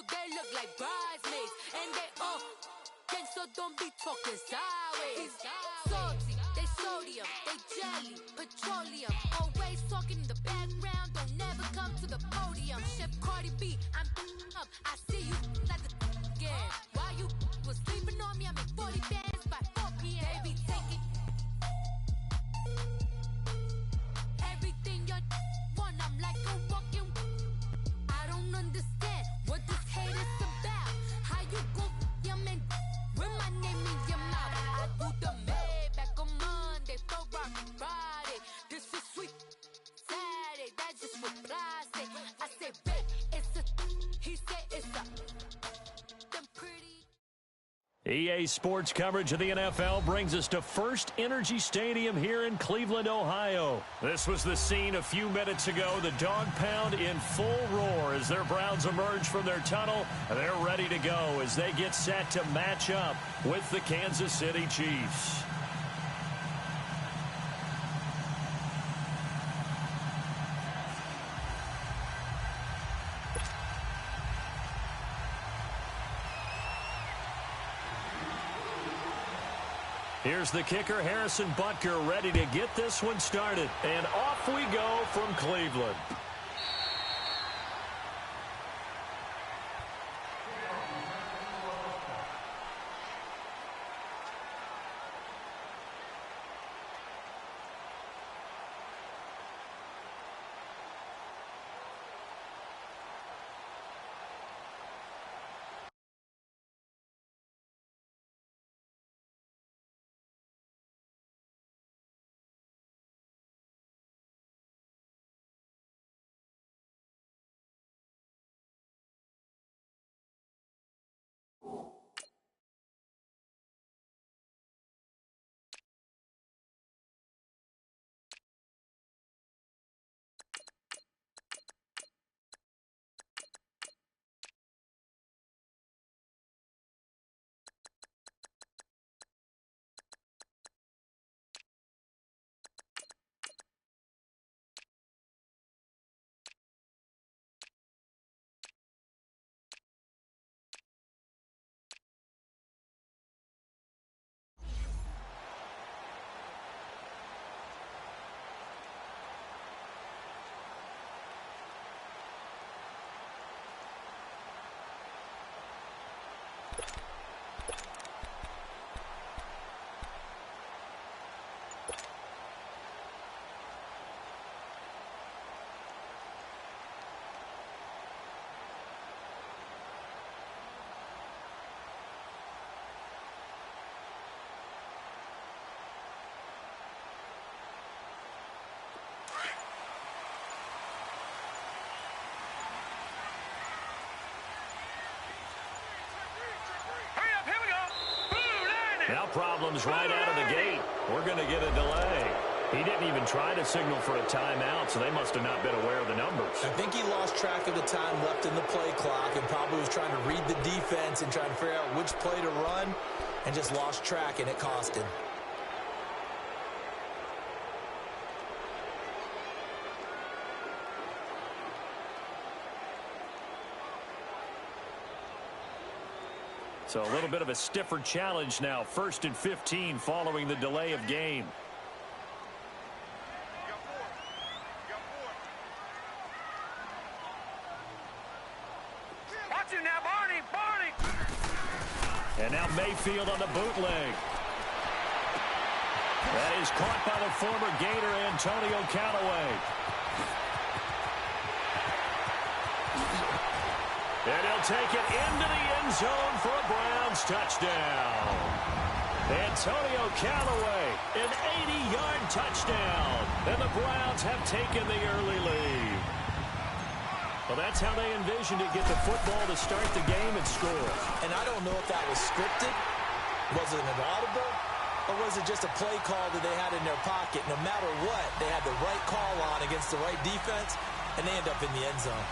they look like bridesmaids. And they all so don't be talking sideways. Salty, they sodium, they jelly, petroleum. Always talking in the background, don't never come to the podium. Chef Cardi B, I'm up. I see you like the again. While you was sleeping on me, I make 40 bands by 4 p.m. Baby, take it. Everything you want, I'm like a walking. I don't understand what this hate is about. How you go, your man, with my name in your mouth. I do the Maybach on Monday, Ferrari Friday. This is sweet Saturday, that's just what plastic. I say, babe, it's a, he said it's a, them pretty. EA Sports coverage of the NFL brings us to First Energy Stadium here in Cleveland, Ohio. This was the scene a few minutes ago. The dog pound in full roar as their Browns emerge from their tunnel. They're ready to go as they get set to match up with the Kansas City Chiefs. Here's the kicker, Harrison Butker, ready to get this one started. And off we go from Cleveland. Now problems right out of the gate. We're going to get a delay. He didn't even try to signal for a timeout, so they must have not been aware of the numbers. I think he lost track of the time left in the play clock and probably was trying to read the defense and trying to figure out which play to run and just lost track, and it cost him. So a little bit of a stiffer challenge now. 1st and 15 following the delay of game. Watch him now, Barney, Barney. And now Mayfield on the bootleg. That is caught by the former Gator Antonio Callaway. And he'll take it into the end zone for a Browns touchdown. Antonio Callaway, an 80-yard touchdown. And the Browns have taken the early lead. Well, that's how they envisioned it, get the football to start the game and score. And I don't know if that was scripted. Was it an audible? Or was it just a play call that they had in their pocket? No matter what, they had the right call on against the right defense, and they end up in the end zone.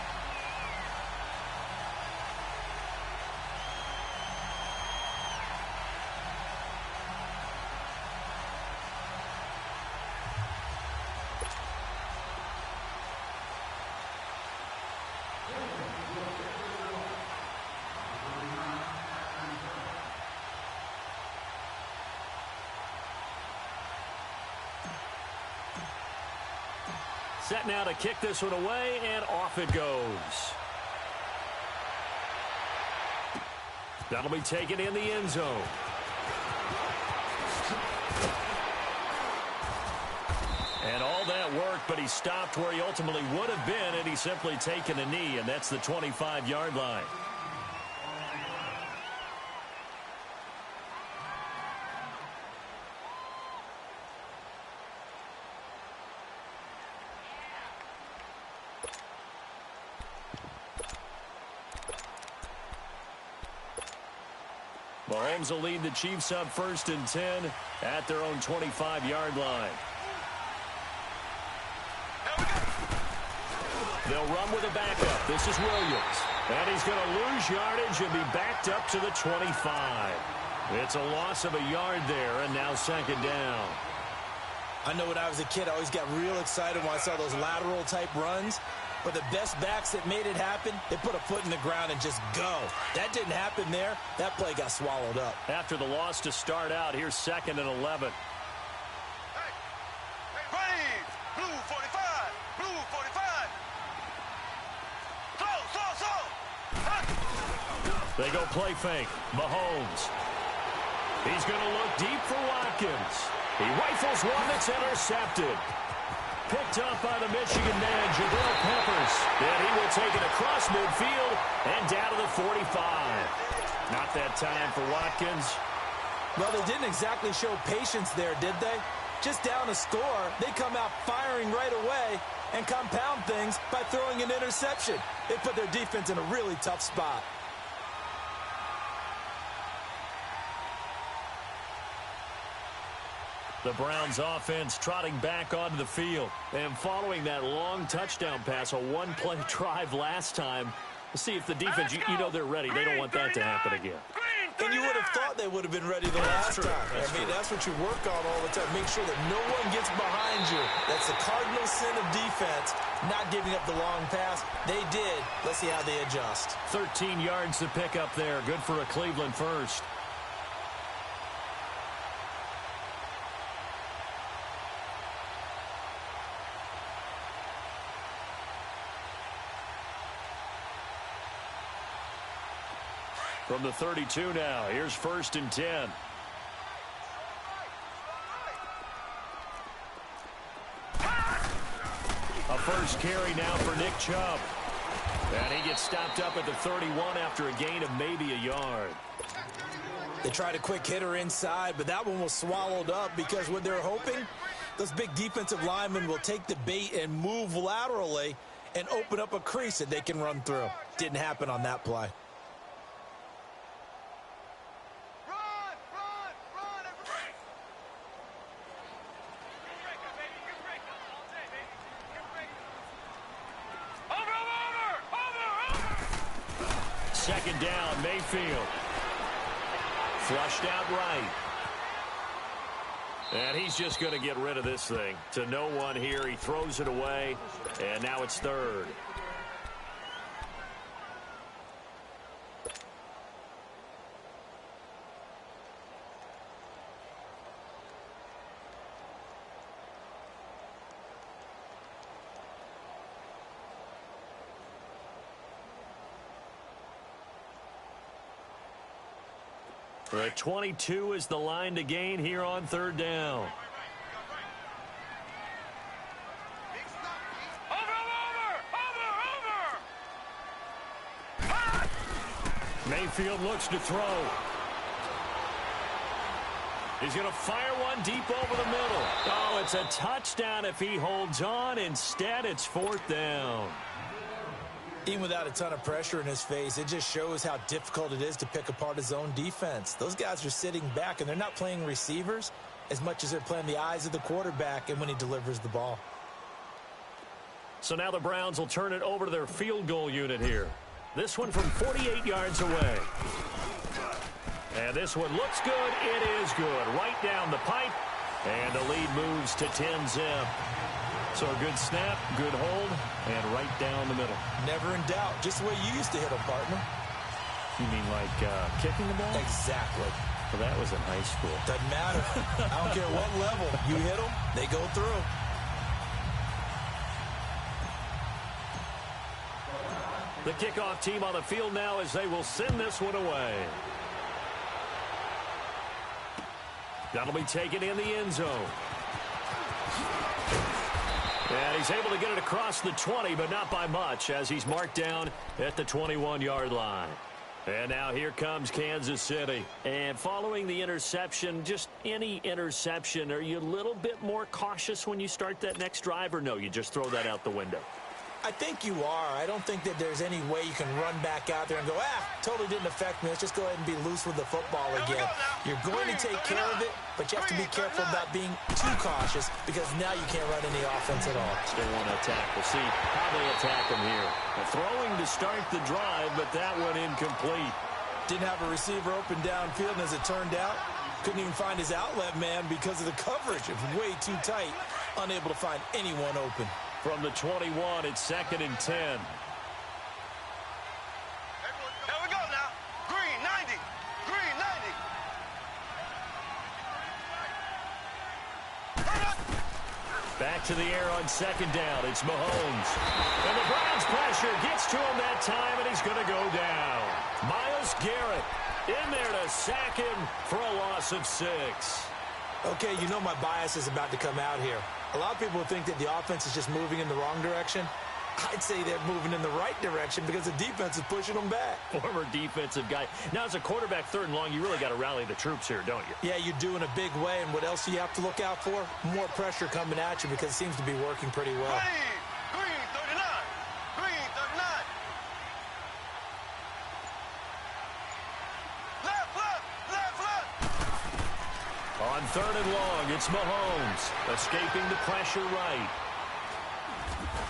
Set now to kick this one away, and off it goes. That'll be taken in the end zone. And all that work, but he stopped where he ultimately would have been, and he's simply taken a knee, and that's the 25-yard line. Mahomes will lead the Chiefs up 1st and 10 at their own 25-yard line. They'll run with a backup. This is Williams. And he's going to lose yardage and be backed up to the 25. It's a loss of a yard there, and now 2nd down. I know when I was a kid, I always got real excited when I saw those lateral-type runs. But the best backs that made it happen, they put a foot in the ground and just go. That didn't happen there. That play got swallowed up. After the loss to start out, here's 2nd and 11. Blue 45, blue 45. They go play fake. Mahomes. He's going to look deep for Watkins. He rifles one that's intercepted. Picked up by the Michigan man, Jabril Peppers. Then he will take it across midfield and down to the 45. Not that time for Watkins. Well, they didn't exactly show patience there, did they? Just down a score, they come out firing right away and compound things by throwing an interception. They put their defense in a really tough spot. The Browns offense trotting back onto the field. And following that long touchdown pass, a one-play drive last time, we'll see if the defense, you know they're ready. They don't want that to happen again. And you would have thought they would have been ready the last time. That's what you work on all the time. Make sure that no one gets behind you. That's the cardinal sin of defense, not giving up the long pass. They did. Let's see how they adjust. 13 yards to pick up there. Good for a Cleveland first. From the 32 now, here's 1st and 10. A first carry now for Nick Chubb. And he gets stopped up at the 31 after a gain of maybe a yard. They tried a quick hitter inside, but that one was swallowed up because what they're hoping, those big defensive linemen will take the bait and move laterally and open up a crease that they can run through. Didn't happen on that play. Second down, Mayfield. Flushed out right. And he's just going to get rid of this thing. To no one here. He throws it away. And now it's 3rd. The 22 is the line to gain here on 3rd down. Mayfield looks to throw. He's going to fire one deep over the middle. Oh, it's a touchdown if he holds on. Instead, it's 4th down. Even without a ton of pressure in his face, it just shows how difficult it is to pick apart his own defense. Those guys are sitting back, and they're not playing receivers as much as they're playing the eyes of the quarterback and when he delivers the ball. So now the Browns will turn it over to their field goal unit here. This one from 48 yards away. And this one looks good. It is good. Right down the pipe. And the lead moves to 10-zip. So a good snap, good hold, and right down the middle. Never in doubt. Just the way you used to hit them, partner. You mean like kicking the ball? Exactly. Well, that was in high school. Doesn't matter. I don't care what level. You hit them, they go through. The kickoff team on the field now as they will send this one away. That'll be taken in the end zone. And he's able to get it across the 20, but not by much, as he's marked down at the 21-yard line. And now here comes Kansas City. And following the interception, just any interception, are you a little bit more cautious when you start that next drive, or no, you just throw that out the window? I think you are. I don't think that there's any way you can run back out there and go, totally didn't affect me. Let's just go ahead and be loose with the football again. You're going to take care of it, but you have to be careful about being too cautious because now you can't run any offense at all. Still want to attack. We'll see how they attack him here. Throwing to start the drive, but that one incomplete. Didn't have a receiver open downfield, and as it turned out, couldn't even find his outlet man because of the coverage. It was way too tight, unable to find anyone open. From the 21, it's 2nd and 10. Here we go now. Green 90. Green 90. Back to the air on 2nd down. It's Mahomes. And the Browns pressure gets to him that time, and he's going to go down. Myles Garrett in there to sack him for a loss of 6. Okay, you know my bias is about to come out here. A lot of people think that the offense is just moving in the wrong direction. I'd say they're moving in the right direction because the defense is pushing them back. Former defensive guy. Now, as a quarterback 3rd and long, you really got to rally the troops here, don't you? Yeah, you do in a big way. And what else do you have to look out for? More pressure coming at you because it seems to be working pretty well. Green 39. Green 39. Left, left, left, left. On 3rd and long, it's Mahomes escaping the pressure right.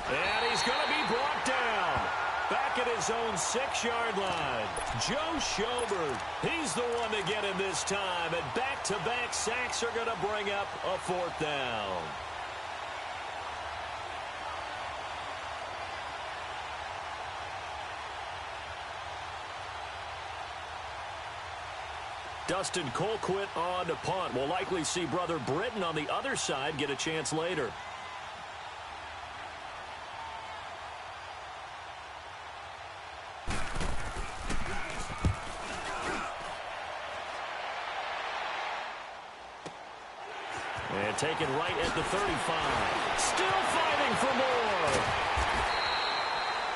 And he's going to be brought down. Back at his own 6-yard line. Joe Schobert, he's the one to get him this time. And back-to-back sacks are going to bring up a 4th down. Dustin Colquitt on to punt. We'll likely see brother Britton on the other side get a chance later. And taken right at the 35. Still fighting for more.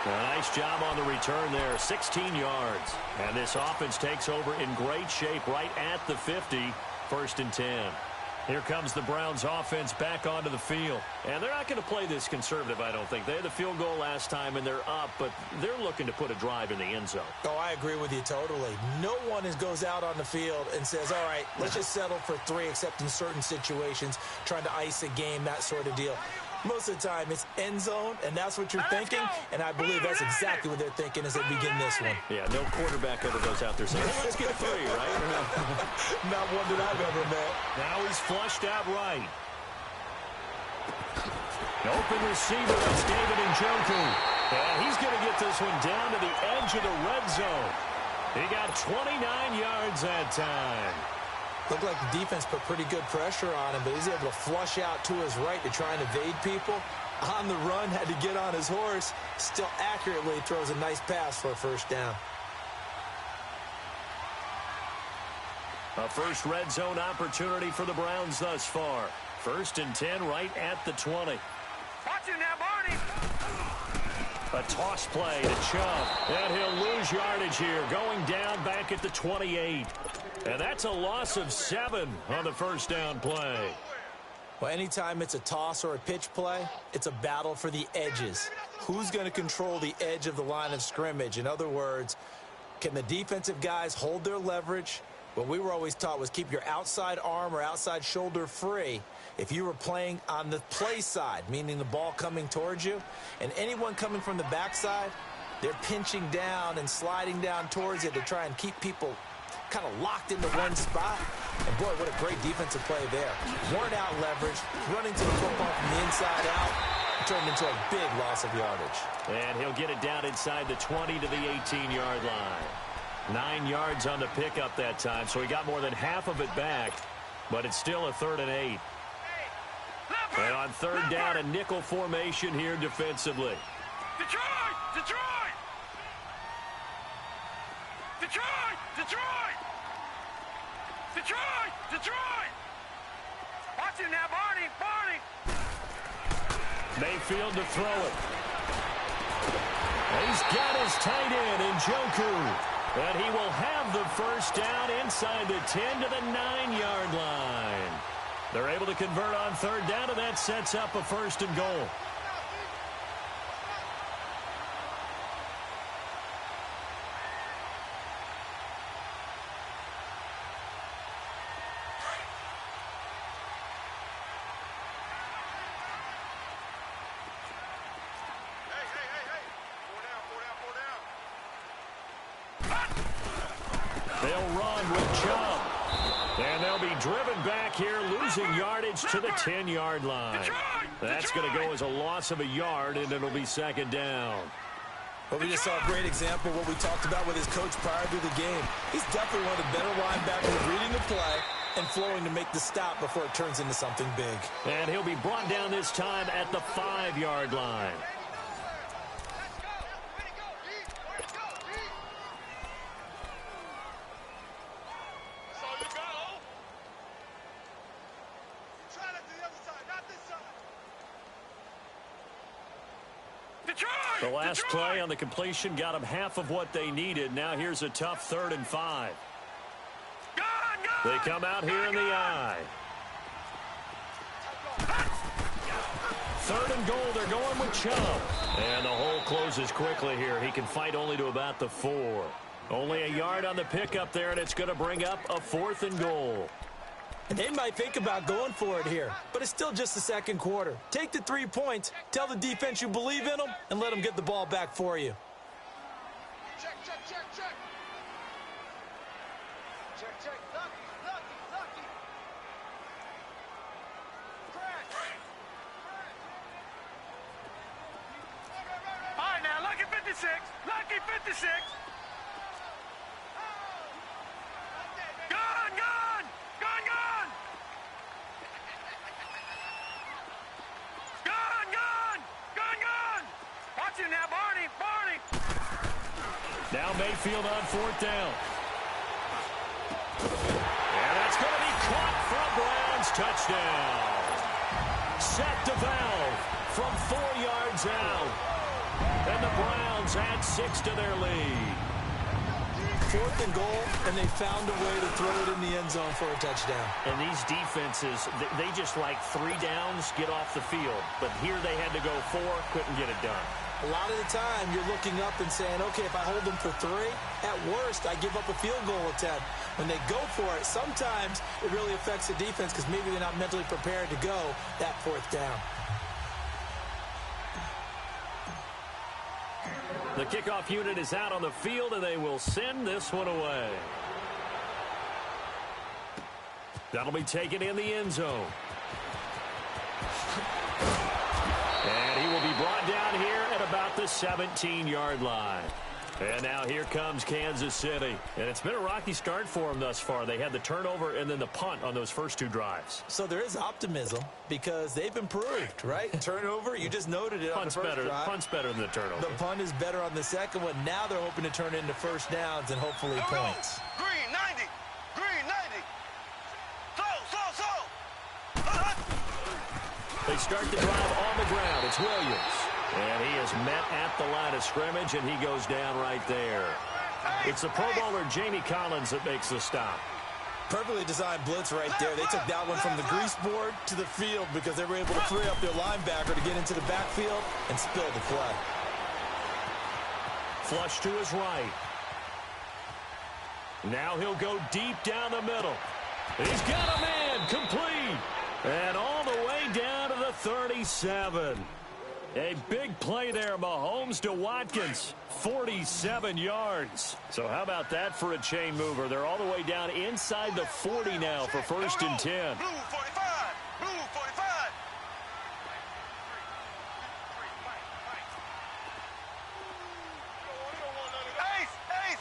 A nice job on the return there, 16 yards. And this offense takes over in great shape right at the 50, 1st and 10. Here comes the Browns offense back onto the field. And they're not going to play this conservative, I don't think. They had the field goal last time, and they're up, but they're looking to put a drive in the end zone. Oh, I agree with you totally. No one goes out on the field and says, all right, let's just settle for 3, except in certain situations, trying to ice a game, that sort of deal. Most of the time, it's end zone, and that's what you're thinking, and I believe that's exactly what they're thinking as they begin this one. Yeah, no quarterback ever goes out there saying, hey, let's get 3, right? Not one that I've ever met. Now he's flushed out right. Open receiver, that's David Njoku. And he's going to get this one down to the edge of the red zone. He got 29 yards that time. Looked like the defense put pretty good pressure on him, but he's able to flush out to his right to try and evade people. On the run, had to get on his horse. Still accurately throws a nice pass for a 1st down. A first red zone opportunity for the Browns thus far. 1st and 10 right at the 20. Watch it now, Barney. A toss play to Chubb. And he'll lose yardage here, going down back at the 28. And that's a loss of 7 on the 1st down play. Well, anytime it's a toss or a pitch play, it's a battle for the edges. Who's going to control the edge of the line of scrimmage? In other words, can the defensive guys hold their leverage? What we were always taught was keep your outside arm or outside shoulder free if you were playing on the play side, meaning the ball coming towards you. And anyone coming from the backside, they're pinching down and sliding down towards it to try and keep people kind of locked into one spot. And boy, what a great defensive play there. Weren't out leverage, running to the football from the inside out, turned into a big loss of yardage. And he'll get it down inside the 20 to the 18-yard line. 9 yards on the pickup that time, so he got more than half of it back, but it's still a 3rd and 8. And on 3rd down, a nickel formation here defensively. Detroit! Detroit! Detroit! Detroit! Detroit! Detroit! Watch it now, Barney! Barney! Mayfield to throw it. He's got his tight end in Njoku. And he will have the first down inside the 10 to the 9-yard line. They're able to convert on third down, and that sets up a first and goal. They'll run with Chubb. And they'll be driven back here, losing yardage to the 10-yard line. That's going to go as a loss of a yard, and it'll be second down. Well, we just saw a great example of what we talked about with his coach prior to the game. He's definitely one of the better linebackers reading the play and flowing to make the stop before it turns into something big. And he'll be brought down this time at the 5-yard line. The last play on the completion got them half of what they needed. Now here's a tough 3rd and 5. They come out here in the I. 3rd and goal. They're going with Chubb. And the hole closes quickly here. He can fight only to about the 4. Only a yard on the pickup there, and it's going to bring up a 4th and goal. And they might think about going for it here, but it's still just the second quarter. Take the 3 points, tell the defense you believe in them, and let them get the ball back for you. Check, check, check, check. Check, check. Lucky, lucky, lucky. Crack. All right, now, lucky 56. Lucky 56. Gone, gone. Gone, gone. Gone, gone. Gone, gone. Watch it now, Barney. Barney. Now Mayfield on 4th down. And that's going to be caught from Browns. Touchdown. Set to Valve from 4 yards out. And the Browns add 6 to their lead. 4th and goal, and they found a way to throw it in the end zone for a touchdown. And these defenses, they just like 3 downs, get off the field. But here they had to go 4, couldn't get it done. A lot of the time, you're looking up and saying, okay, if I hold them for 3, at worst, I give up a field goal attempt. When they go for it, sometimes it really affects the defense because maybe they're not mentally prepared to go that 4th down. The kickoff unit is out on the field, and they will send this one away. That'll be taken in the end zone. And he will be brought down here at about the 17-yard line. And now here comes Kansas City. And it's been a rocky start for them thus far. They had the turnover and then the punt on those first 2 drives. So there is optimism because they've improved, right? Turnover, you just noted it on the first drive. Punt's better than the turnover. The punt is better on the second one. Now they're hoping to turn into first downs and hopefully points. Green 90. Green 90. Slow. They start the drive on the ground. It's Williams. And he is met at the line of scrimmage, and he goes down right there. It's the Pro Bowler Jamie Collins that makes the stop. Perfectly designed blitz right there. They took that one from the grease board to the field because they were able to free up their linebacker to get into the backfield and spill the play. Flush to his right. Now he'll go deep down the middle. He's got a man complete. And all the way down to the 37. A big play there, Mahomes to Watkins, 47 yards. So how about that for a chain mover? They're all the way down inside the 40 now for 1st and 10. Blue 45. Blue 45. Ace. Ace.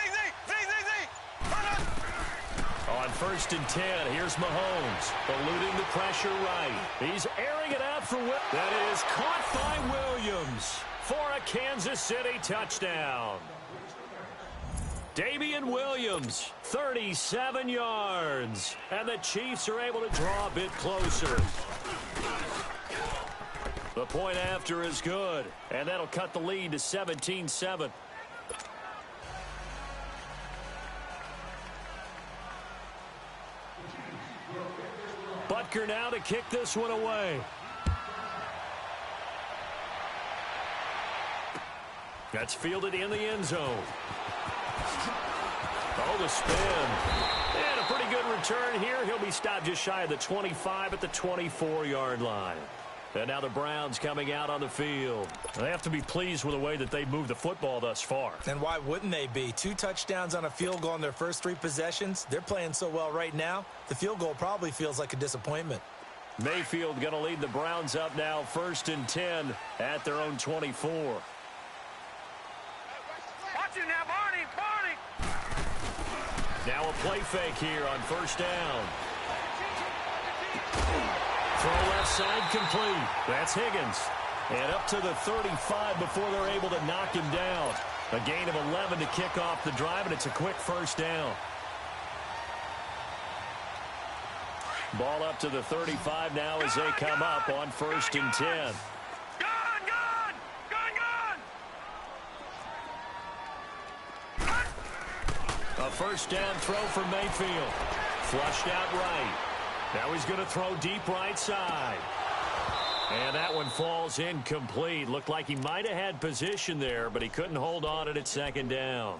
Z. On 1st and 10, here's Mahomes, eluding the pressure right. He's airing it out for Will. That is caught by Williams for a Kansas City touchdown. Damian Williams, 37 yards. And the Chiefs are able to draw a bit closer. The point after is good, and that'll cut the lead to 17-7. Butker now to kick this one away. That's fielded in the end zone. Oh, the spin. And a pretty good return here. He'll be stopped just shy of the 25 at the 24-yard line. And now the Browns coming out on the field. They have to be pleased with the way that they've moved the football thus far. And why wouldn't they be? 2 touchdowns on a field goal in their first 3 possessions. They're playing so well right now, the field goal probably feels like a disappointment. Mayfield going to lead the Browns up now, 1st and 10 at their own 24. Watch it now, Barney! Now a play fake here on 1st down. Throw left side complete. That's Higgins. And up to the 35 before they're able to knock him down. A gain of 11 to kick off the drive, and it's a quick 1st down. Ball up to the 35 now as they come up on 1st and 10. A 1st down throw for Mayfield. Flushed out right. Now he's going to throw deep right side. And that one falls incomplete. Looked like he might have had position there, but he couldn't hold on at 2nd down.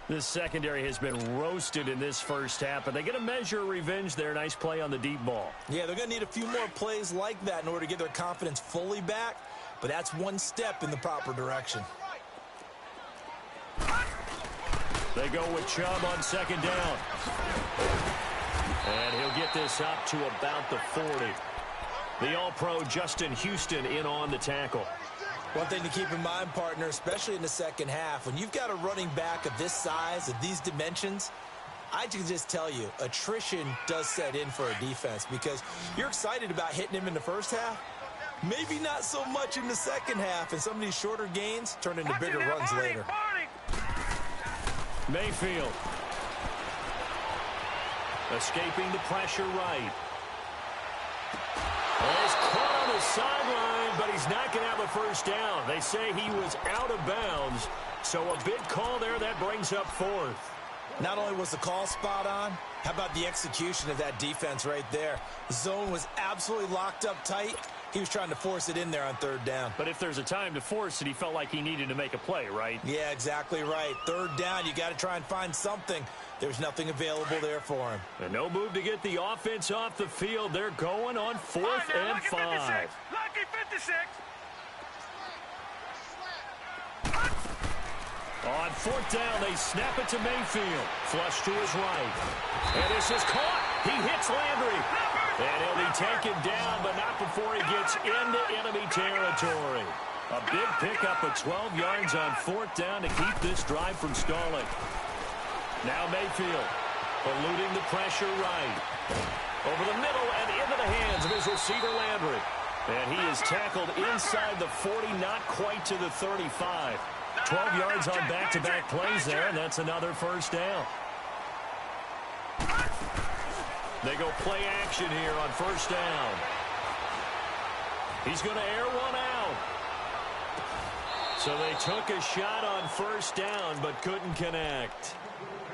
This secondary has been roasted in this first half, but they get a measure of revenge there. Nice play on the deep ball. Yeah, they're going to need a few more plays like that in order to get their confidence fully back, but that's one step in the proper direction. They go with Chubb on 2nd down. And he'll get this up to about the 40. The All-Pro Justin Houston in on the tackle. One thing to keep in mind, partner, especially in the second half, when you've got a running back of this size, of these dimensions, I can just tell you, attrition does set in for a defense because you're excited about hitting him in the first half. Maybe not so much in the second half, and some of these shorter gains turn into bigger runs later. Mayfield. Escaping the pressure right. Well, he's caught on the sideline, but he's not going to have a 1st down. They say he was out of bounds, so a big call there that brings up 4th. Not only was the call spot on, how about the execution of that defense right there? The zone was absolutely locked up tight. He was trying to force it in there on 3rd down. But if there's a time to force it, he felt like he needed to make a play, right? Yeah, exactly right. 3rd down, you got to try and find something. There's nothing available there for him. And no move to get the offense off the field. They're going on 4th and 5. Lucky 56. On 4th down, they snap it to Mayfield. Flush to his right. And this is caught. He hits Landry. And he'll be taken down, but not before he gets into enemy territory. A big pickup of 12 yards on 4th down to keep this drive from stalling. Now Mayfield, eluding the pressure right. Over the middle and into the hands of his receiver Landry. And he is tackled inside the 40, not quite to the 35. 12 yards on back-to-back plays there, and that's another 1st down. They go play action here on 1st down. He's going to air one out. So they took a shot on 1st down, but couldn't connect.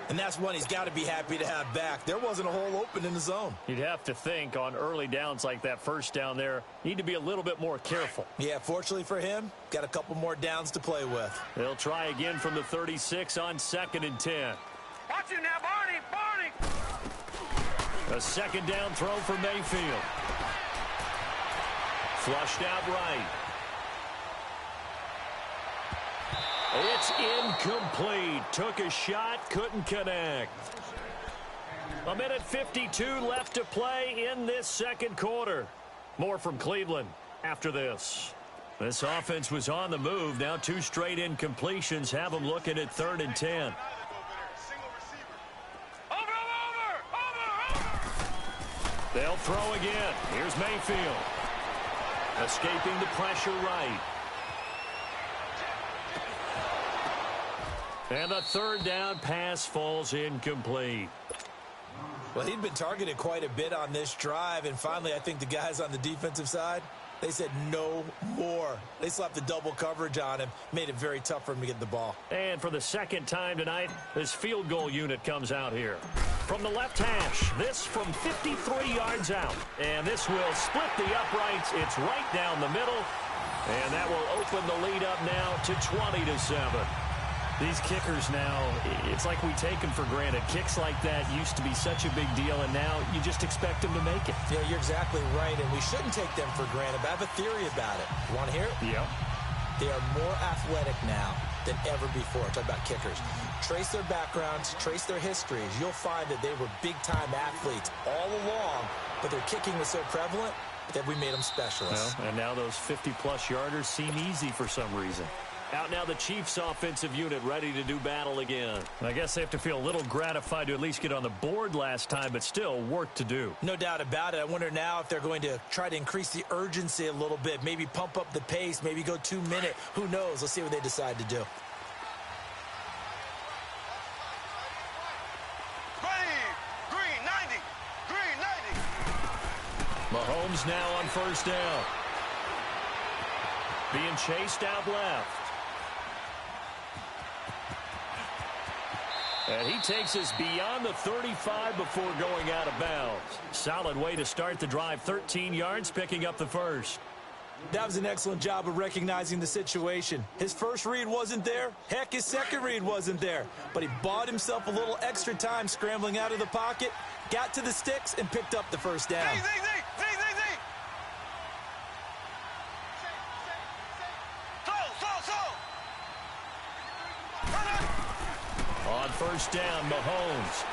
And that's one he's got to be happy to have back. There wasn't a hole open in the zone. You'd have to think on early downs like that 1st down there, need to be a little bit more careful. Yeah, fortunately for him, got a couple more downs to play with. They'll try again from the 36 on 2nd and 10. Watch it now, Barney! A 2nd down throw for Mayfield. Flushed out right. It's incomplete. Took a shot, couldn't connect. 1:52 left to play in this 2nd quarter. More from Cleveland after this. This offense was on the move. Now 2 straight incompletions have them looking at 3rd and 10. They'll throw again. Here's Mayfield. Escaping the pressure right. And the third down pass falls incomplete. Well, he'd been targeted quite a bit on this drive, and finally I think the guys on the defensive side, they said no more. They slapped the double coverage on him, made it very tough for him to get the ball. And for the second time tonight, this field goal unit comes out here. From the left hash, this from 53 yards out. And this will split the uprights. It's right down the middle. And that will open the lead up now to 20-7. These kickers now, it's like we take them for granted. Kicks like that used to be such a big deal, and now you just expect them to make it. Yeah, you're exactly right, and we shouldn't take them for granted, but I have a theory about it. You want to hear it? Yep. They are more athletic now than ever before. Talk about kickers. Trace their backgrounds, trace their histories. You'll find that they were big-time athletes all along, but their kicking was so prevalent that we made them specialists. Well, and now those 50-plus yarders seem easy for some reason. Out now the Chiefs offensive unit ready to do battle again. I guess they have to feel a little gratified to at least get on the board last time, but still work to do. No doubt about it. I wonder now if they're going to try to increase the urgency a little bit, maybe pump up the pace, maybe go 2-minute. Who knows? Let's see what they decide to do. Green 90. Green 90. Mahomes now on first down. Being chased out left. And he takes us beyond the 35 before going out of bounds. Solid way to start the drive. 13 yards, picking up the first. That was an excellent job of recognizing the situation. His first read wasn't there. Heck, his second read wasn't there. But he bought himself a little extra time scrambling out of the pocket, got to the sticks, and picked up the first down. On first down, Mahomes.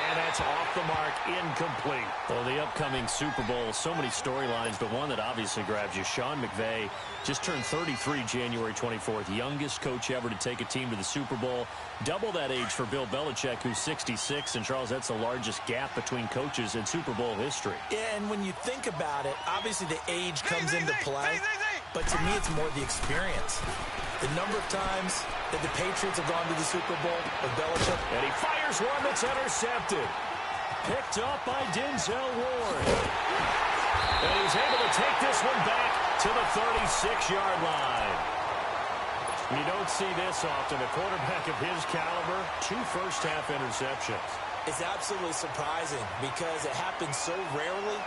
And that's off the mark, incomplete. Well, the upcoming Super Bowl, so many storylines, but one that obviously grabs you. Sean McVay just turned 33 January 24th, youngest coach ever to take a team to the Super Bowl. Double that age for Bill Belichick, who's 66. And, Charles, that's the largest gap between coaches in Super Bowl history. Yeah, and when you think about it, obviously the age comes into play. But to me, it's more the experience. The number of times that the Patriots have gone to the Super Bowl with Belichick. And he fires one that's intercepted. Picked up by Denzel Ward. And he's able to take this one back to the 36-yard line. You don't see this often. A quarterback of his caliber, 2 first-half interceptions. It's absolutely surprising because it happens so rarely.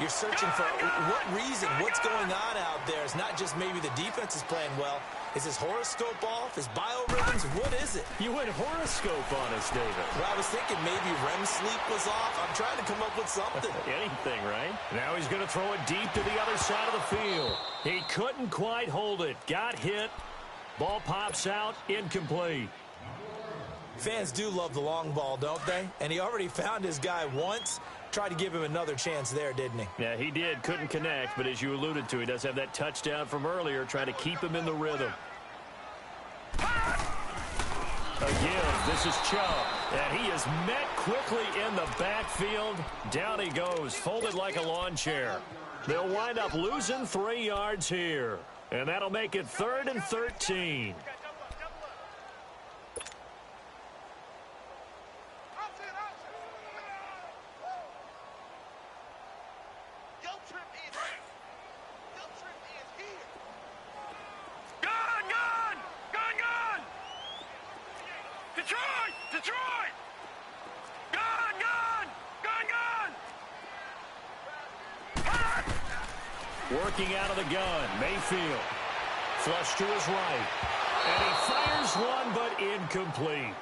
You're searching for what reason, what's going on out there. It's not just maybe the defense is playing well. Is his horoscope off? His biorhythms? What is it? You went horoscope on us, David. Well, I was thinking maybe REM sleep was off. I'm trying to come up with something. Anything, right? Now he's going to throw it deep to the other side of the field. He couldn't quite hold it. Got hit. Ball pops out. Incomplete. Fans do love the long ball, don't they? And he already found his guy once. Tried to give him another chance there, didn't he? Yeah, he did. Couldn't connect, but as you alluded to, he does have that touchdown from earlier, trying to keep him in the rhythm. Again, this is Chubb, and he is met quickly in the backfield. Down he goes, folded like a lawn chair. They'll wind up losing 3 yards here, and that'll make it 3rd and 13. Working out of the gun, Mayfield. Flush to his right. And he fires one, but incomplete.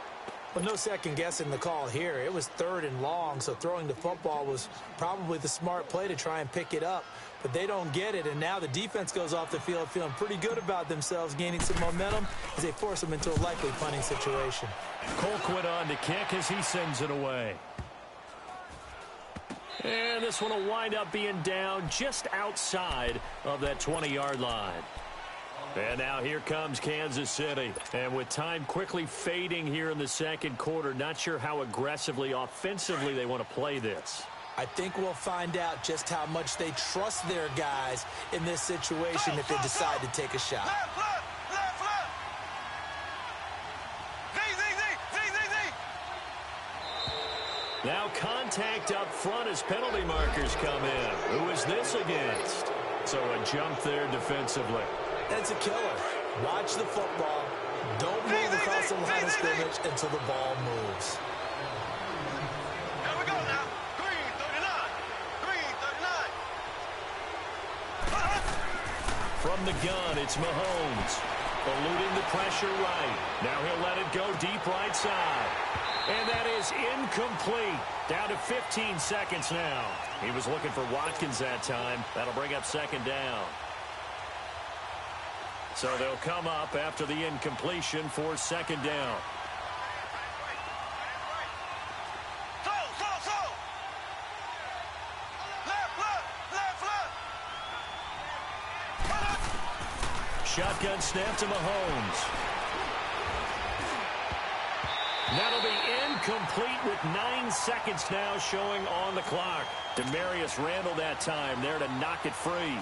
Well, no second guessing the call here. It was 3rd and long, so throwing the football was probably the smart play to try and pick it up. But they don't get it, and now the defense goes off the field feeling pretty good about themselves, gaining some momentum as they force them into a likely punting situation. Colquitt on to kick as he sends it away. And this one will wind up being down just outside of that 20-yard line. And now here comes Kansas City. And with time quickly fading here in the second quarter, not sure how aggressively, offensively they want to play this. I think we'll find out just how much they trust their guys in this situation if they decide to take a shot. Now contact up front as penalty markers come in. Who is this against? So a jump there defensively. That's a killer. Watch the football. Don't move across the line of scrimmage until the ball moves. Here we go now. Green 39. Green 39. From the gun, it's Mahomes. Eluding the pressure right. Now he'll let it go deep right side. And that is incomplete. Down to 15 seconds now. He was looking for Watkins that time. That'll bring up second down. So they'll come up after the incompletion for second down. Slow. Left. Shotgun snap to Mahomes. That'll be incomplete with 9 seconds now showing on the clock. Demarius Randall that time there to knock it free.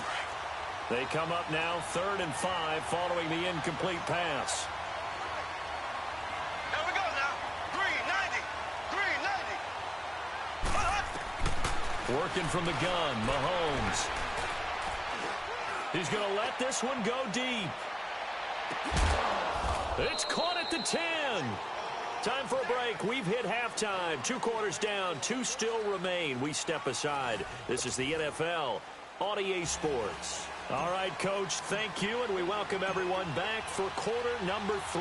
They come up now 3rd and 5 following the incomplete pass. Here we go now. Green 90. Green 90. Working from the gun, Mahomes. He's going to let this one go deep. It's caught at the 10. Time for a break. We've hit halftime. 2 quarters down. 2 still remain. We step aside. This is the NFL on EA Sports. All right, Coach, thank you, and we welcome everyone back for quarter number 3.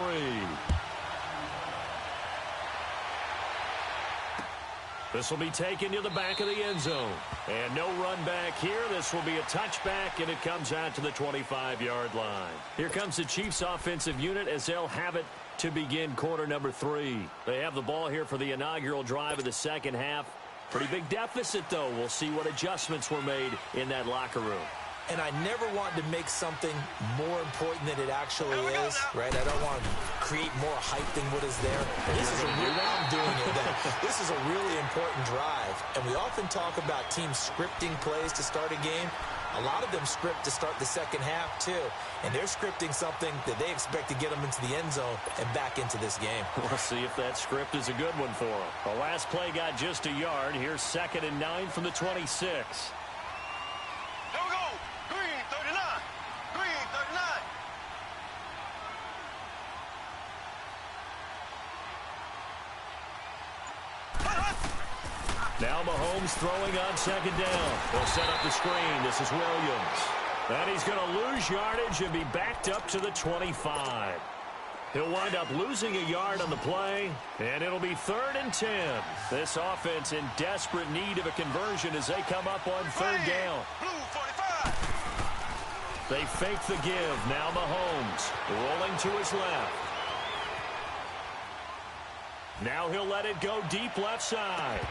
This will be taken to the back of the end zone. And no run back here. This will be a touchback, and it comes out to the 25-yard line. Here comes the Chiefs offensive unit as they'll have it to begin quarter number 3. They have the ball here for the inaugural drive of the second half. Pretty big deficit, though. We'll see what adjustments were made in that locker room. And I never want to make something more important than it actually is, right? I don't want to create more hype than what is there. This is a I'm doing it then. This is a really important drive. And we often talk about teams scripting plays to start a game. A lot of them script to start the second half, too. And they're scripting something that they expect to get them into the end zone and back into this game. We'll see if that script is a good one for them. The last play got just a yard. Here's 2nd and 9 from the 26. Here we go. Green 39. Green 39. Now Mahomes throwing on 2nd down. They'll set up the screen. This is Williams. And he's going to lose yardage and be backed up to the 25. He'll wind up losing a yard on the play, and it'll be 3rd and 10. This offense in desperate need of a conversion as they come up on 3rd down. Blue 45. They fake the give. Now Mahomes rolling to his left. Now he'll let it go deep left side.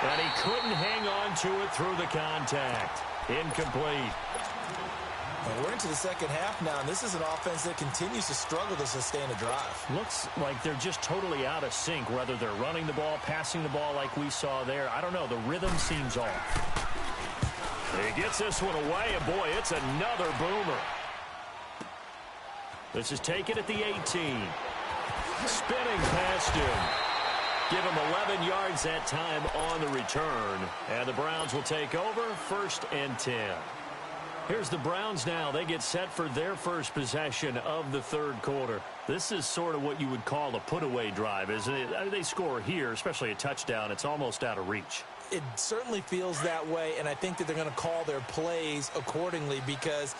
And he couldn't hang on to it through the contact. Incomplete. Well, we're into the second half now, and this is an offense that continues to struggle to sustain a drive. Looks like they're just totally out of sync, whether they're running the ball, passing the ball like we saw there. I don't know. The rhythm seems off. He gets this one away, and boy, it's another boomer. This is taken at the 18. Spinning past him. Give him 11 yards that time on the return. And the Browns will take over 1st and 10. Here's the Browns now. They get set for their first possession of the 3rd quarter. This is sort of what you would call a put-away drive, isn't it? I mean, they score here, especially a touchdown. It's almost out of reach. It certainly feels that way, and I think that they're going to call their plays accordingly because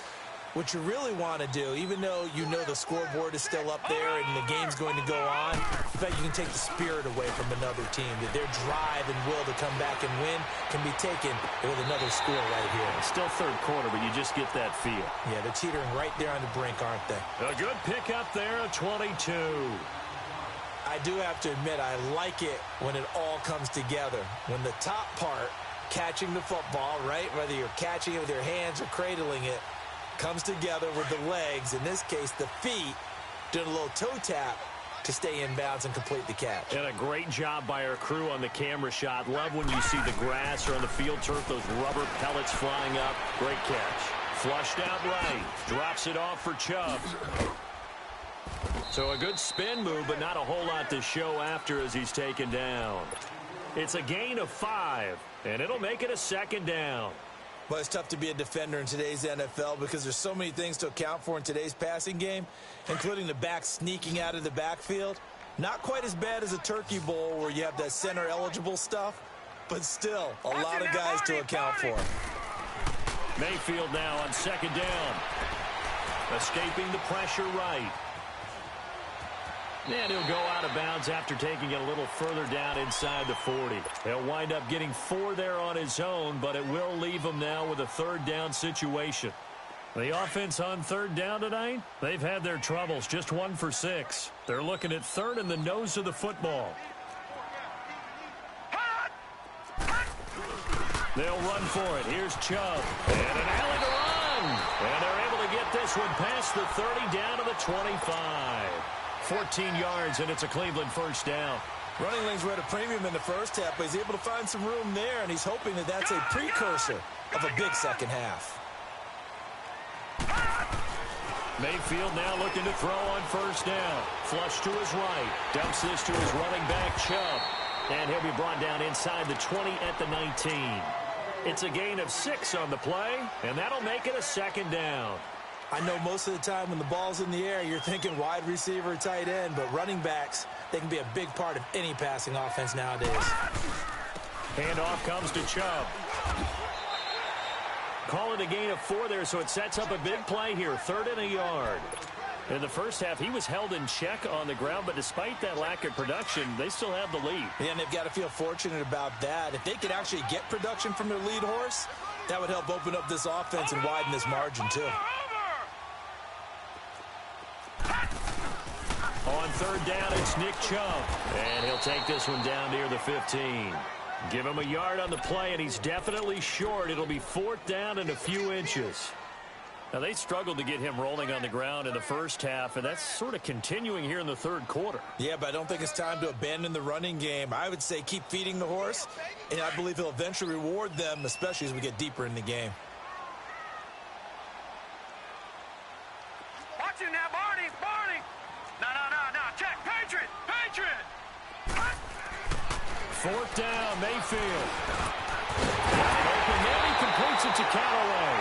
what you really want to do, even though you know the scoreboard is still up there and the game's going to go on, in fact, you can take the spirit away from another team. That their drive and will to come back and win can be taken with another score right here. It's still 3rd quarter, but you just get that feel. Yeah, they're teetering right there on the brink, aren't they? A good pickup there, a 22. I do have to admit, I like it when it all comes together. When the top part, catching the football, right, whether you're catching it with your hands or cradling it, comes together with the legs, in this case the feet, doing a little toe tap to stay in bounds and complete the catch. And a great job by our crew on the camera shot. Love when you see the grass or on the field turf, those rubber pellets flying up. Great catch. Flushed out right. Drops it off for Chubb. So a good spin move, but not a whole lot to show after as he's taken down. It's a gain of 5, and it'll make it a second down. Well, it's tough to be a defender in today's NFL because there's so many things to account for in today's passing game, including the back sneaking out of the backfield. Not quite as bad as a turkey bowl where you have that center-eligible stuff, but still a lot of guys to account for. Mayfield now on second down. Escaping the pressure right. And he'll go out of bounds after taking it a little further down inside the 40. He'll wind up getting 4 there on his own, but it will leave him now with a third down situation. The offense on third down tonight, they've had their troubles, just 1 for 6. They're looking at third in the nose of the football. They'll run for it. Here's Chubb. And an alley to run. And they're able to get this one past the 30 down to the 25. 14 yards, and it's a Cleveland first down. Running lanes were at a premium in the first half, but he's able to find some room there, and he's hoping that that's a precursor of a big second half. Mayfield now looking to throw on first down. Flush to his right. Dumps this to his running back, Chubb. And he'll be brought down inside the 20 at the 19. It's a gain of 6 on the play, and that'll make it a second down. I know most of the time when the ball's in the air, you're thinking wide receiver, tight end, but running backs, they can be a big part of any passing offense nowadays. Handoff comes to Chubb. Call it a gain of 4 there, so it sets up a big play here, 3rd and a yard. In the first half, he was held in check on the ground, but despite that lack of production, they still have the lead. Yeah, and they've got to feel fortunate about that. If they could actually get production from their lead horse, that would help open up this offense and widen this margin, too. On third down, it's Nick Chubb. And he'll take this one down near the 15. Give him a yard on the play, and he's definitely short. It'll be 4th down and a few inches. Now, they struggled to get him rolling on the ground in the first half, and that's sort of continuing here in the third quarter. Yeah, but I don't think it's time to abandon the running game. I would say keep feeding the horse, and I believe he'll eventually reward them, especially as we get deeper in the game. Watch it now, Barney, Barney. No, check, Patriot. 4th down, Mayfield. Open there, he completes it to Callaway.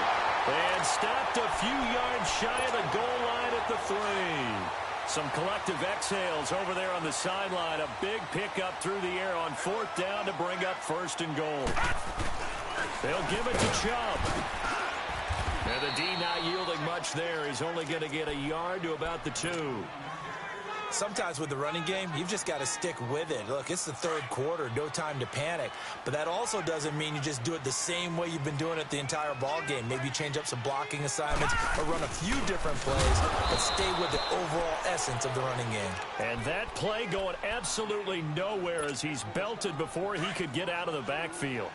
And stopped a few yards shy of the goal line at the 3. Some collective exhales over there on the sideline. A big pickup through the air on 4th down to bring up 1st and goal. They'll give it to Chubb. And the D not yielding much there. He's only going to get a yard to about the 2. Sometimes with the running game, you've just got to stick with it. Look, it's the third quarter, no time to panic. But that also doesn't mean you just do it the same way you've been doing it the entire ball game. Maybe change up some blocking assignments or run a few different plays, but stay with the overall essence of the running game. And that play going absolutely nowhere as he's belted before he could get out of the backfield.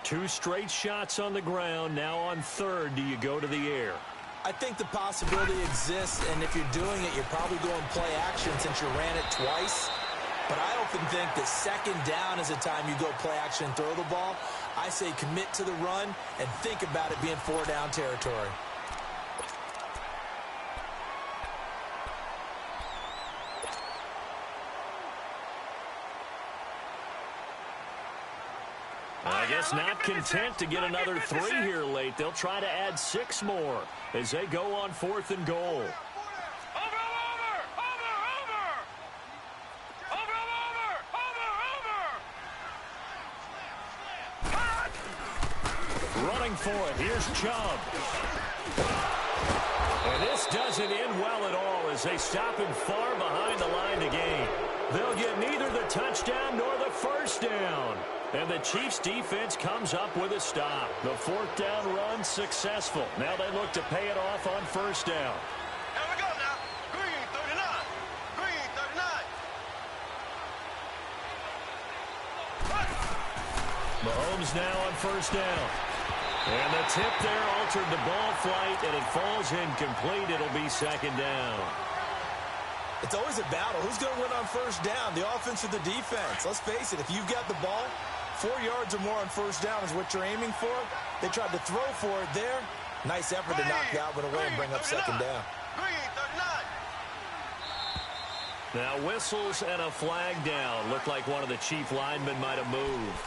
2 straight shots on the ground. Now on third, do you go to the air? I think the possibility exists, and if you're doing it, you're probably going play action since you ran it twice. But I often think that second down is a time you go play action and throw the ball. I say commit to the run and think about it being 4-down territory. I guess not content to get another 3 here late. They'll try to add 6 more as they go on 4th and goal. Running for it. Here's Chubb. And this doesn't end well at all as they stop him far behind the line to gain. They'll get neither the touchdown nor the first down. And the Chiefs' defense comes up with a stop. The 4th down run successful. Now they look to pay it off on first down. Here we go now. Green 39. Green 39. Mahomes now on first down. And the tip there altered the ball flight, and it falls incomplete. It'll be second down. It's always a battle. Who's going to win on first down, the offense or the defense? Let's face it, if you've got the ball, 4 yards or more on first down is what you're aiming for. They tried to throw for it there. Nice effort to knock that one away and bring up second down. Green 39. Now whistles and a flag down. Looked like one of the chief linemen might have moved.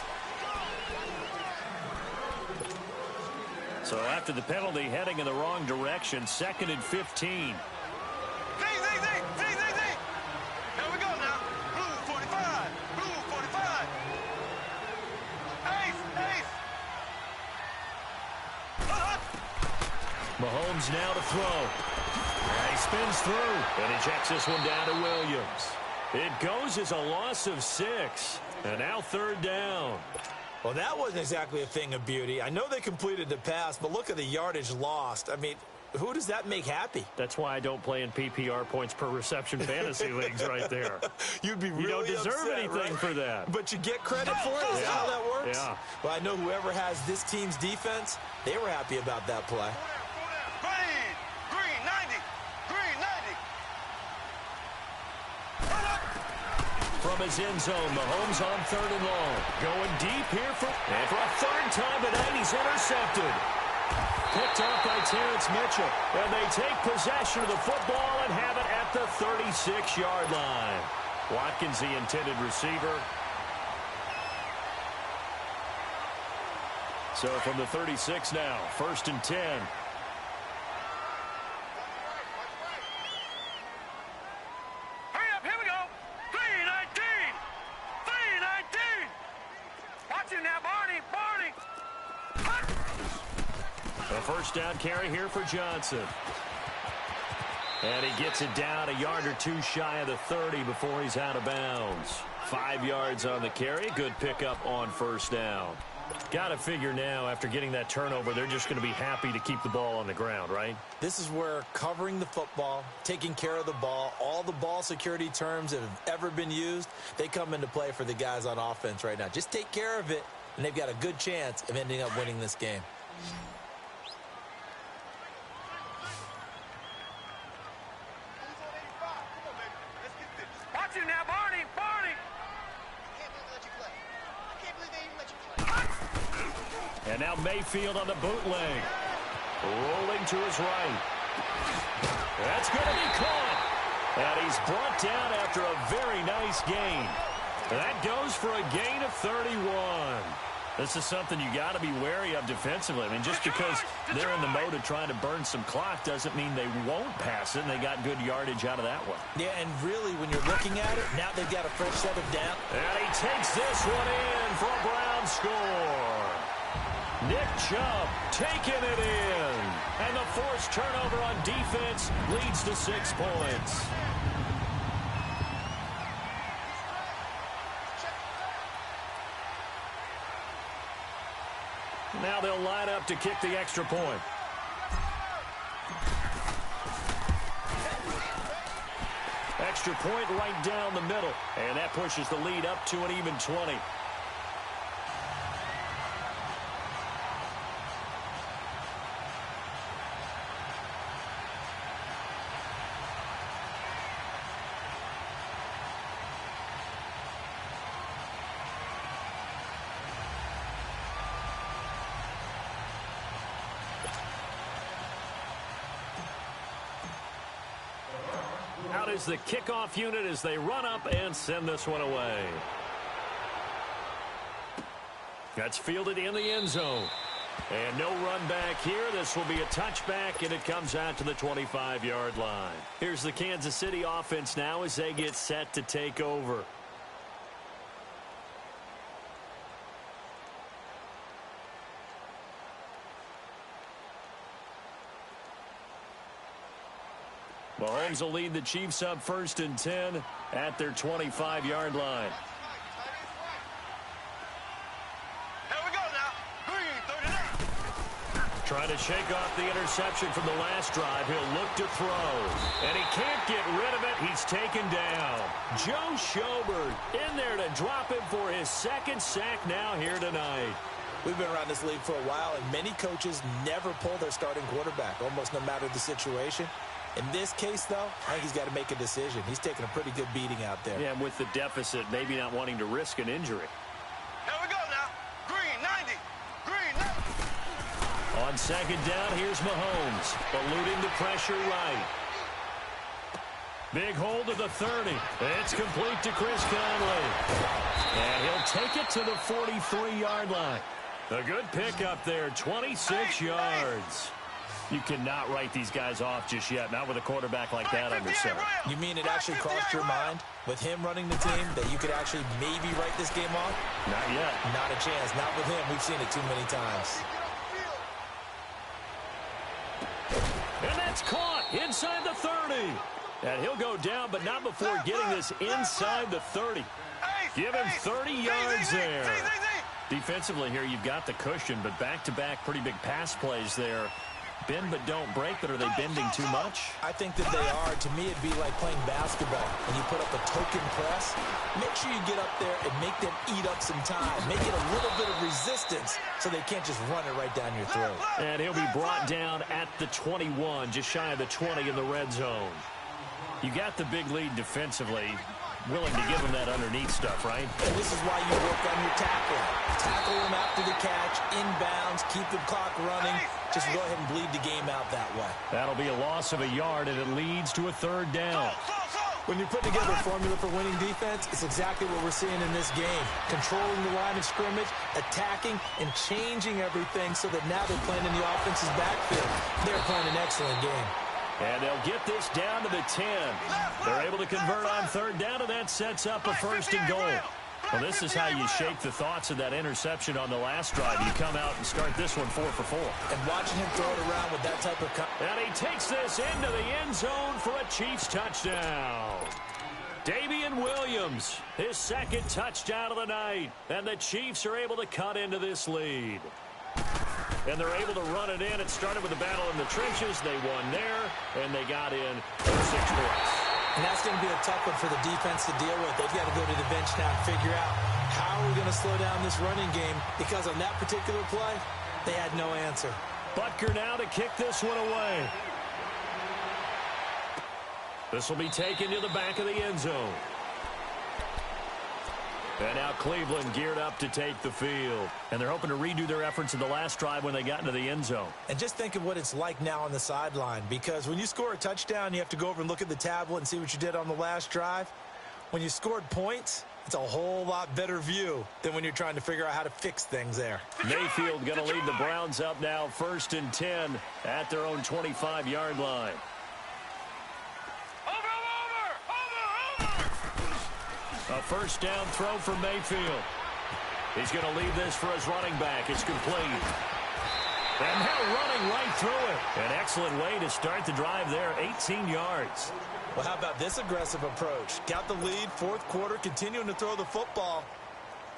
So after the penalty, heading in the wrong direction, 2nd and 15. Here we go now. Blue 45. Blue 45. Ace. Mahomes now to throw. And he spins through. And he checks this one down to Williams. It goes as a loss of 6. And now 3rd down. Well, that wasn't exactly a thing of beauty. I know they completed the pass, but look at the yardage lost. I mean, who does that make happy? That's why I don't play in PPR points per reception fantasy leagues right there. You'd be really You don't deserve upset, anything right? for that. But you get credit for it? Is that how that works? Yeah. Well, I know whoever has this team's defense, they were happy about that play. Green 90. Green 90. From his end zone, Mahomes on 3rd and long. Going deep here for a 3rd time tonight, he's intercepted. Picked off by Terrence Mitchell. And they take possession of the football and have it at the 36-yard line. Watkins, the intended receiver. So from the 36 now, 1st and 10. Hurry up, here we go. 319. 319. Watch it now, Barney. A 1st down carry here for Johnson. And he gets it down a yard or 2 shy of the 30 before he's out of bounds. 5 yards on the carry. Good pickup on 1st down. Got to figure now, after getting that turnover, they're just going to be happy to keep the ball on the ground, right? This is where covering the football, taking care of the ball, all the ball security terms that have ever been used, they come into play for the guys on offense right now. Just take care of it, and they've got a good chance of ending up winning this game. Watch it now, Barney. And now Mayfield on the bootleg. Rolling to his right. That's going to be caught. And he's brought down after a very nice gain. That goes for a gain of 31. This is something you got to be wary of defensively. I mean, just because they're in the mode of trying to burn some clock doesn't mean they won't pass it, and they got good yardage out of that one. Yeah, and really, when you're looking at it, now they've got a fresh set of depth. And he takes this one in for a Brown score. Nick Chubb taking it in. And the forced turnover on defense leads to 6 points. Now they'll line up to kick the extra point. Extra point right down the middle. And that pushes the lead up to an even 20. Out is the kickoff unit as they run up and send this one away. That's fielded in the end zone. And no run back here. This will be a touchback, and it comes out to the 25-yard line. Here's the Kansas City offense now as they get set to take over. Mahomes will lead the Chiefs up 1st and 10 at their 25-yard line. Here we go now. Green 39. Trying to shake off the interception from the last drive. He'll look to throw. And he can't get rid of it. He's taken down. Joe Schobert in there to drop him for his 2nd sack now here tonight. We've been around this league for a while, and many coaches never pull their starting quarterback, almost no matter the situation. In this case, though, I think he's got to make a decision. He's taking a pretty good beating out there. Yeah, and with the deficit, maybe not wanting to risk an injury. Here we go now. Green 90. Green 90. On 2nd down, here's Mahomes, eluding the pressure right. Big hold of the 30. It's complete to Chris Conley. And he'll take it to the 43-yard line. A good pickup there, 26 yards. You cannot write these guys off just yet, not with a quarterback like that under center. You mean it actually crossed your mind with him running the team that you could actually maybe write this game off? Not yet. Not a chance. Not with him. We've seen it too many times. And that's caught inside the 30. And he'll go down, but not before getting this inside the 30. Give him 30 yards there. Defensively here, you've got the cushion, but back-to-back pretty big pass plays there. Bend but don't break, but are they bending too much? I think that they are. To me, it'd be like playing basketball. When you put up a token press, make sure you get up there and make them eat up some time. Make it a little bit of resistance so they can't just run it right down your throat. And he'll be brought down at the 21, just shy of the 20 in the red zone. You got the big lead defensively. Willing to give him that underneath stuff, right? And this is why you work on your tackling. Tackle him after the catch, inbounds, keep the clock running. Just go ahead and bleed the game out that way. That'll be a loss of a yard, and it leads to a third down. When you put together a formula for winning defense, it's exactly what we're seeing in this game. Controlling the line of scrimmage, attacking, and changing everything so that now they're playing in the offense's backfield. They're playing an excellent game. And they'll get this down to the 10. They're able to convert on third down, and that sets up a first and goal. Well, this is how you shake the thoughts of that interception on the last drive. You come out and start this one 4 for 4. And watching him throw it around with that type of... And he takes this into the end zone for a Chiefs touchdown. Damian Williams, his second touchdown of the night. And the Chiefs are able to cut into this lead. And they're able to run it in. It started with a battle in the trenches. They won there, and they got in 6 points. And that's going to be a tough one for the defense to deal with. They've got to go to the bench now and figure out how are we going to slow down this running game, because on that particular play, they had no answer. Butker now to kick this one away. This will be taken to the back of the end zone. And now Cleveland geared up to take the field. And they're hoping to redo their efforts in the last drive when they got into the end zone. And just think of what it's like now on the sideline, because when you score a touchdown, you have to go over and look at the tablet and see what you did on the last drive. When you scored points, it's a whole lot better view than when you're trying to figure out how to fix things there. Mayfield going to lead the Browns up now 1st and 10 at their own 25-yard line. A first down throw for Mayfield. He's going to leave this for his running back. It's complete. And now running right through it. An excellent way to start the drive there, 18 yards. Well, how about this aggressive approach? Got the lead, 4th quarter, continuing to throw the football.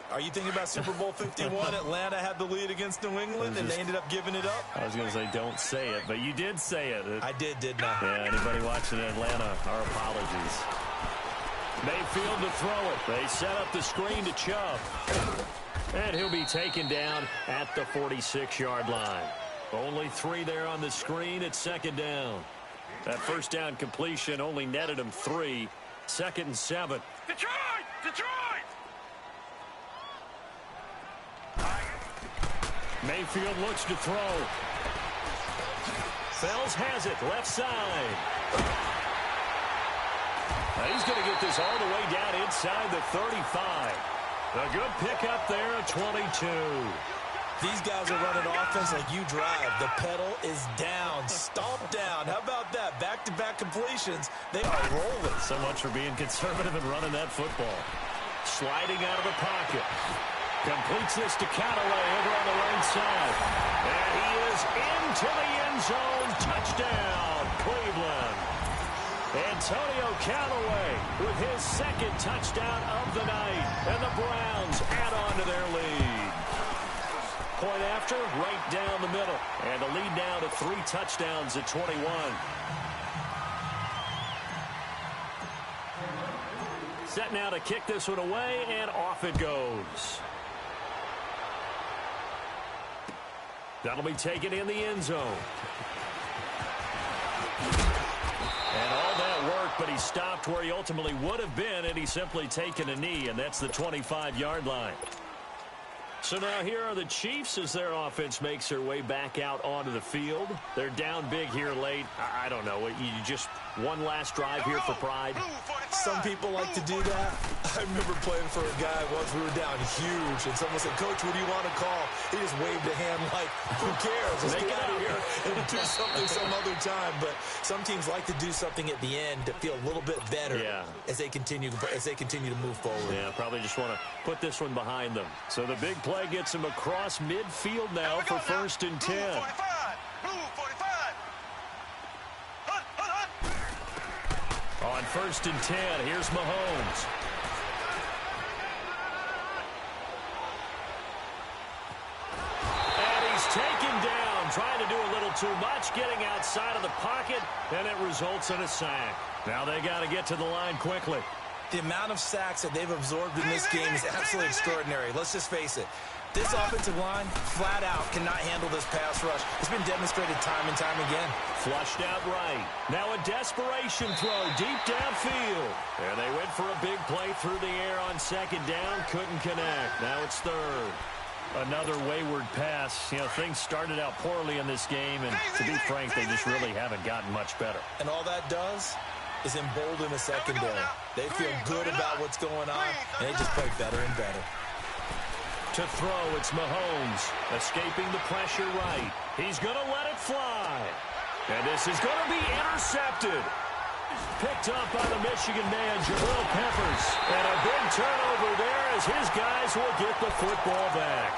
Are you thinking about Super Bowl 51? Atlanta had the lead against New England, and they ended up giving it up? I was going to say don't say it, but you did say it. I didn't I? Yeah, anybody watching Atlanta, our apologies. Mayfield to throw it. They set up the screen to Chubb. And he'll be taken down at the 46-yard line. Only 3 there on the screen. It's 2nd down. That first down completion only netted him 3. 2nd and 7. Detroit! Mayfield looks to throw. Fells has it. Left side. He's going to get this all the way down inside the 35. A good pickup there at 22. These guys are running offense like you drive. The pedal is down, stomped down. How about that? Back-to-back completions. They are rolling. So much for being conservative and running that football. Sliding out of the pocket. Completes this to Callaway over on the right side. And he is into the end zone. Touchdown, Cleveland. Antonio Callaway with his 2nd touchdown of the night. And the Browns add on to their lead. Point after, right down the middle. And the lead now to 3 touchdowns at 21. Set now to kick this one away, and off it goes. That'll be taken in the end zone. And all that work, but he stopped where he ultimately would have been, and he's simply taken a knee, and that's the 25-yard line. So now here are the Chiefs as their offense makes their way back out onto the field. They're down big here late. I don't know. You just one last drive here for pride. Some people like to do that. I remember playing for a guy once. We were down huge, and someone said, "Coach, what do you want to call?" He just waved a hand like, "Who cares? Let's get out of here and do something some other time." But some teams like to do something at the end to feel a little bit better as they continue to move forward. Yeah, probably just want to put this one behind them. So the big play gets him across midfield now for 1st and 10. On 1st and 10, here's Mahomes. And he's taken down, trying to do a little too much, getting outside of the pocket, and it results in a sack. Now they got to get to the line quickly. The amount of sacks that they've absorbed in this game is absolutely extraordinary. Let's just face it. This offensive line, flat out, cannot handle this pass rush. It's been demonstrated time and time again. Flushed out right. Now a desperation throw deep downfield. And they went for a big play through the air on 2nd down. Couldn't connect. Now it's 3rd. Another wayward pass. You know, things started out poorly in this game, and to be frank, they just really haven't gotten much better. And all that does is embolden the secondary. They feel good about what's going on, and they just play better and better. To throw, it's Mahomes, escaping the pressure right. He's going to let it fly. And this is going to be intercepted. Picked up by the Michigan man, Jabril Peppers. And a big turnover there as his guys will get the football back.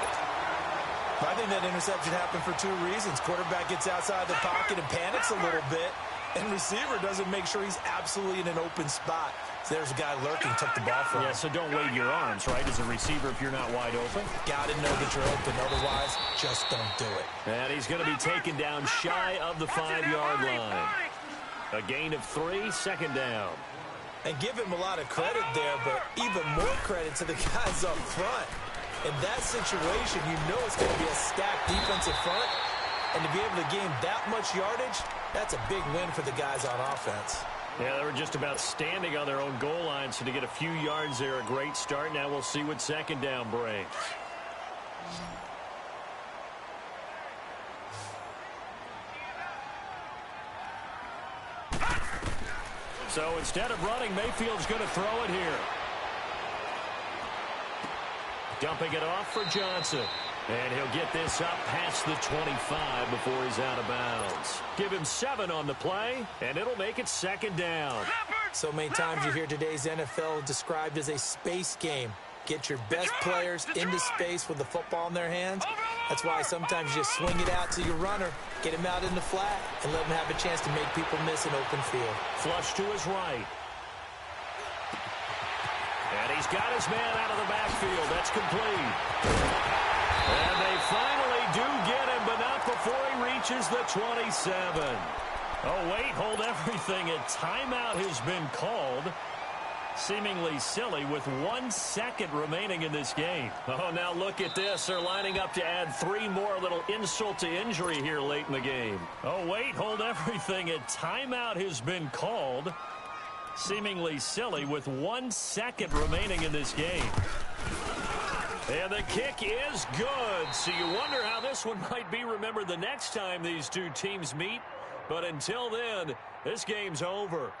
I think that interception happened for 2 reasons. Quarterback gets outside the pocket and panics a little bit. And receiver doesn't make sure he's absolutely in an open spot. So there's a guy lurking, took the ball from him. Yeah, so don't wave your arms, right, as a receiver if you're not wide open. Got to know that you're open. Otherwise, just don't do it. And he's going to be taken down shy of the 5-yard line. A gain of 3, 2nd down. And give him a lot of credit there, but even more credit to the guys up front. In that situation, you know it's going to be a stacked defensive front. And to be able to gain that much yardage, that's a big win for the guys on offense. Yeah, they were just about standing on their own goal line, so to get a few yards there, a great start. Now we'll see what 2nd down brings. So instead of running, Mayfield's going to throw it here. Dumping it off for Johnson. And he'll get this up past the 25 before he's out of bounds. Give him 7 on the play, and it'll make it 2nd down. So many times you hear today's NFL described as a space game. Get your best players into space with the football in their hands. That's why sometimes you just swing it out to your runner, get him out in the flat, and let him have a chance to make people miss an open field. Flush to his right. And he's got his man out of the backfield. That's complete. And they finally do get him, but not before he reaches the 27. Oh, wait, hold everything. A timeout has been called. Seemingly silly with 1 second remaining in this game. Oh, now look at this. They're lining up to add 3 more, little insult to injury here late in the game. Oh, wait, hold everything. A timeout has been called. Seemingly silly with 1 second remaining in this game. And the kick is good. So you wonder how this one might be remembered the next time these two teams meet. But until then, this game's over.